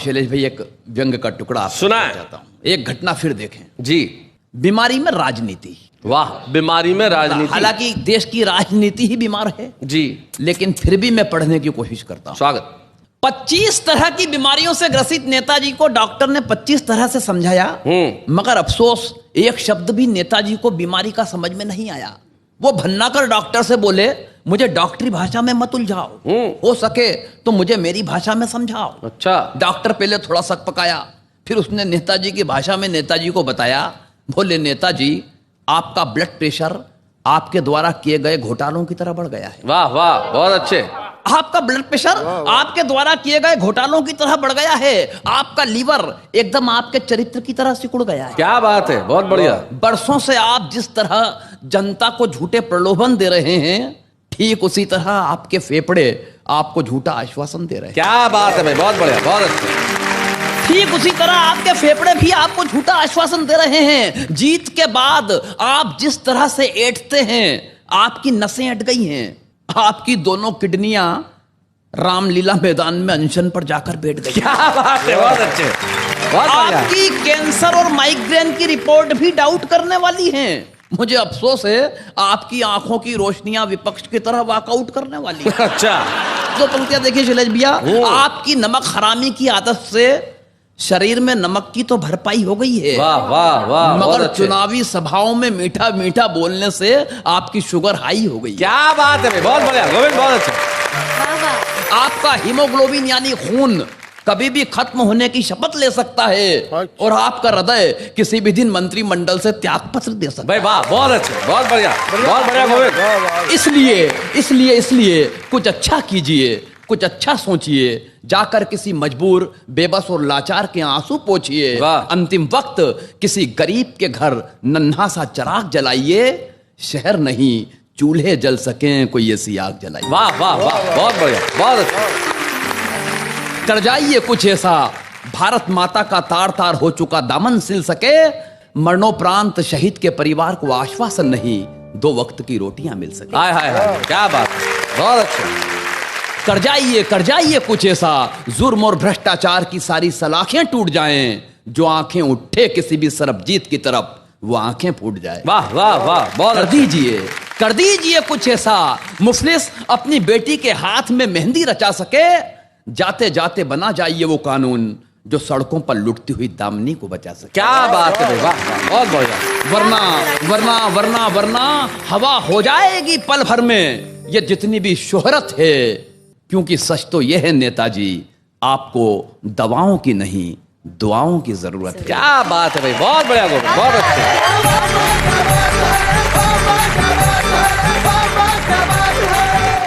शैलेश भाई एक व्यंग का टुकड़ा आपको सुना है। चाहता हूं। एक घटना फिर देखें। जी। बीमारी में राजनीति। वाह, बीमारी में राजनीति। हालांकि देश की राजनीति ही बीमार है जी, लेकिन फिर भी मैं पढ़ने की कोशिश करता हूं। स्वागत। 25 तरह की बीमारियों से ग्रसित नेताजी को डॉक्टर ने 25 तरह से समझाया, मगर अफसोस एक शब्द भी नेताजी को बीमारी का समझ में नहीं आया। वो भन्नाकर डॉक्टर से बोले, मुझे डॉक्टरी भाषा में मत उलझाओ, हो सके तो मुझे मेरी भाषा में समझाओ। अच्छा। डॉक्टर पहले थोड़ा शक पकाया, फिर उसने नेताजी की भाषा में नेताजी को बताया। बोले, नेताजी आपका ब्लड प्रेशर आपके द्वारा किए गए घोटालों की तरह बढ़ गया है। वाह वाह, बहुत अच्छे। आपका ब्लड प्रेशर आपके द्वारा किए गए घोटालों की तरह बढ़ गया है। आपका लीवर एकदम आपके चरित्र की तरह सिकुड़ गया है। क्या बात है, बहुत बढ़िया। बरसों से आप जिस तरह जनता को झूठे प्रलोभन दे रहे हैं, ठीक उसी तरह आपके फेफड़े आपको झूठा आश्वासन दे रहे हैं। क्या बात है भाई, बहुत बढ़िया, बहुत अच्छे। ठीक उसी तरह आपके फेफड़े भी आपको झूठा आश्वासन दे रहे हैं। जीत के बाद आप जिस तरह से ऐंठते हैं, आपकी नसें अट गई हैं। आपकी दोनों किडनियां रामलीला मैदान में अनशन पर जाकर बैठ गई। क्या बात है, बहुत अच्छे, बहुत बढ़िया। आपकी कैंसर और माइग्रेन की रिपोर्ट भी डाउट करने वाली है। मुझे अफसोस है, आपकी आंखों की रोशनियां विपक्ष की तरह वॉकआउट करने वाली है। अच्छा। जो पंक्तियां देखिए शैलेश भैया, आपकी नमक हरामी की आदत से शरीर में नमक की तो भरपाई हो गई है। वाह वाह वाह, मगर चुनावी सभाओं में मीठा मीठा बोलने से आपकी शुगर हाई हो गई। क्या बात है भाई, बहुत बढ़िया गोविंद, बहुत अच्छा। आपका हीमोग्लोबिन यानी खून कभी भी खत्म होने की शपथ ले सकता है और आपका हृदय किसी भी दिन मंत्रिमंडल से त्याग पत्र दे सकता है। भाई वाह, बहुत अच्छे, बहुत बढ़िया, बहुत बढ़िया गोविंद। इसलिए कुछ अच्छा कीजिए, कुछ अच्छा सोचिए, जाकर किसी मजबूर, बेबस और लाचार के आंसू पोंछिए। अंतिम वक्त किसी गरीब के घर नन्हा सा चिराग जलाइए। शहर नहीं, चूल्हे जल सकें कोई ऐसी आग जलाइए। वाह वाह वाह, बहुत बढ़िया, बहुत अच्छा। कर जाइए कुछ ऐसा, भारत माता का तार तार हो चुका दामन सिल सके। मरणोपरांत शहीद के परिवार को आश्वासन नहीं, 2 वक्त की रोटियां मिल सके। हाय हाय हाय, क्या बात है, बहुत अच्छा। कर जाइए कुछ ऐसा, जुर्म और भ्रष्टाचार की सारी सलाखें टूट जाएं। जो आंखें उठे किसी भी सरबजीत की तरफ, वो आंखें फूट जाए। वाह वाह वाह, बहुत कर दीजिए कुछ ऐसा, मुफलिस अपनी बेटी के हाथ में मेहंदी रचा सके। जाते जाते बना जाइए वो कानून जो सड़कों पर लुटती हुई दामनी को बचा सके। क्या बात है भाई, वाह वाह, बहुत बढ़िया। वरना वरना वरना वरना हवा हो जाएगी पल भर में ये जितनी भी शोहरत है। क्योंकि सच तो यह है नेताजी, आपको दवाओं की नहीं दुआओं की जरूरत है। क्या बात है भाई, बहुत बढ़िया गोविंद, बहुत अच्छा।